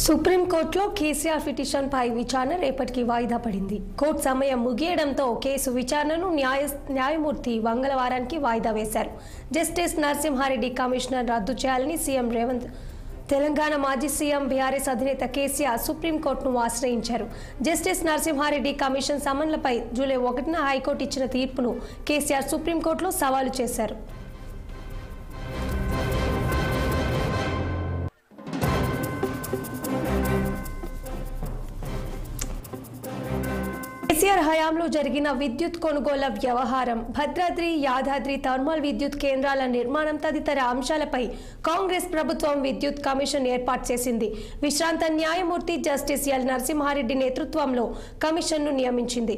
సుప్రీంకోర్టులో కేసీఆర్ పిటిషన్ పై విచారణ రేపటికి వాయిదా పడింది. కోర్టు సమయం ముగియడంతో కేసు విచారణను న్యాయమూర్తి మంగళవారానికి వాయిదా వేశారు. జస్టిస్ నరసింహారెడ్డి కమిషనర్ రద్దు చేయాలని సీఎం రేవంత్ తెలంగాణ మాజీ సీఎం బీఆర్ఎస్ అధినేత కేసీఆర్ సుప్రీంకోర్టును ఆశ్రయించారు. జస్టిస్ నరసింహారెడ్డి కమిషన్ సమన్లపై జూలై 1న హైకోర్టు ఇచ్చిన తీర్పును కేసీఆర్ సుప్రీంకోర్టులో సవాలు చేశారు. కేసీఆర్ హయాంలో జరిగిన విద్యుత్ కొనుగోళ్ల వ్యవహారం, భద్రాద్రి యాదాద్రి థర్మల్ విద్యుత్ కేంద్రాల నిర్మాణం తదితర అంశాలపై కాంగ్రెస్ ప్రభుత్వం విద్యుత్ కమిషన్ ఏర్పాటు చేసింది. విశ్రాంత న్యాయమూర్తి జస్టిస్ ఎల్ నరసింహారెడ్డి నేతృత్వంలో కమిషన్ను నియమించింది.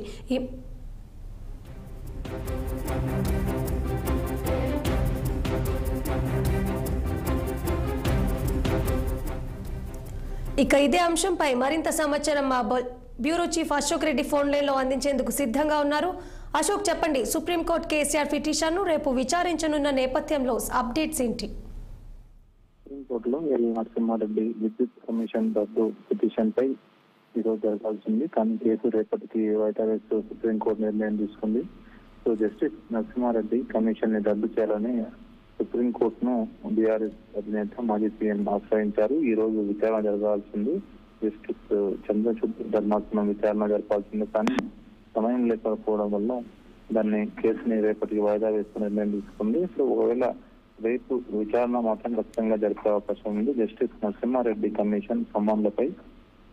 ఇక ఇదే అంశంపై మరింత సమాచారం మా bureau chief Ashok Reddy phone line లో అందించేందుకు సిద్ధంగా ఉన్నారు. అశోక్, చెప్పండి, సుప్రీంకోర్టు కేసీఆర్ పిటిషన్ను రేపు విచారించనున్న నేపథ్యంలో అప్డేట్స్ ఏంటి? సుప్రీంకోర్టులో ఎల్ నరసింహారెడ్డి విద్యుత్ కమిషన్ రద్దు పిటిషన్ పై ఈరోజు జరగాల్సింది, కానీ కేసు రేపటికి వాయిదా వేస్తూ సుప్రీంకోర్టు నిర్ణయం తీసుకుంది. సో జస్టిస్ నరసింహారెడ్డి కమిషన్ ని రద్దు చేయాలని సుప్రీంకోర్టును బీఆర్ఎస్ అధినేత మాజీ సీఎం ఆశ్రయించారు. ఈ రోజు విచారణ జరగాల్సింది. జస్టిస్ చంద్రచూడ్ ధర్మాసనం విచారణ జరపాల్సింది, కానీ సమయం లేకపోవడం వల్ల కేసుని రేపటికి వాయిదా వేస్తూ నిర్ణయం తీసుకుంది. సో ఒకవేళ రేపు విచారణ మాత్రం ఖచ్చితంగా జరిపే అవకాశం ఉంది. జస్టిస్ నరసింహారెడ్డి కమిషన్ సమన్లపై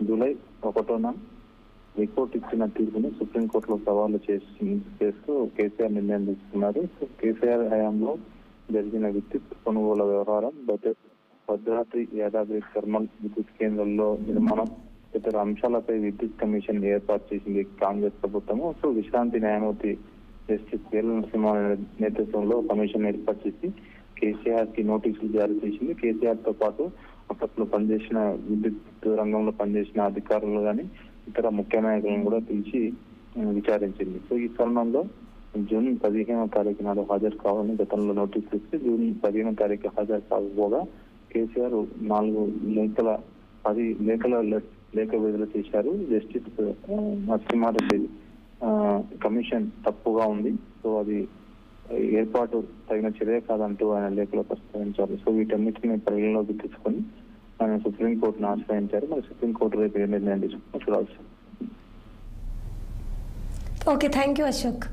జూలై 1న హైకోర్టు ఇచ్చిన తీర్పుని సుప్రీంకోర్టులో సవాలు చేస్తూ కేసీఆర్ నిర్ణయం తీసుకున్నారు. సో కేసీఆర్ హయాంలో జరిగిన విద్యుత్ కొనుగోలు వ్యవహారం, భద్రాద్రి యాదాద్రి థర్మల్ విద్యుత్ కేంద్రాల్లో నిర్మాణం ఇతర అంశాలపై విద్యుత్ కమిషన్ ఏర్పాటు చేసింది కాంగ్రెస్ ప్రభుత్వము. సో విశ్రాంతి న్యాయమూర్తి జస్టిస్ ఎల్ నరసింహారెడ్డి నేతృత్వంలో కమిషన్ ఏర్పాటు చేసి కేసీఆర్ కి నోటీసులు జారీ చేసింది. కేసీఆర్ తో పాటు అప్పట్లో పనిచేసిన విద్యుత్ రంగంలో పనిచేసిన అధికారులు కానీ ఇతర ముఖ్య నాయకులను కూడా పిలిచి విచారించింది. సో ఈ తరుణంలో జూన్ 15వ తారీఖు నాడు హాజరు కావాలని గతంలో నోటీసులు ఇస్తే జూన్ 15వ తారీఖు హాజరు కాకపోగా కేసీఆర్ 10 లేఖల లేఖ విడుదల చేశారు. జస్టిస్ నరసింహారెడ్డి కమిషన్ తప్పుగా ఉంది, సో అది ఏర్పాటు తగిన చర్య కాదంటూ ఆయన లేఖలో ప్రస్తావించారు. సో వీటన్నిటిని పరిగణలోకి తీసుకొని ఆయన సుప్రీంకోర్టును ఆశ్రయించారు. మరి సుప్రీంకోర్టు రేపు ఏ నిర్ణయం తీసుకుని చూడాల్సి. Okay, thank you Ashok.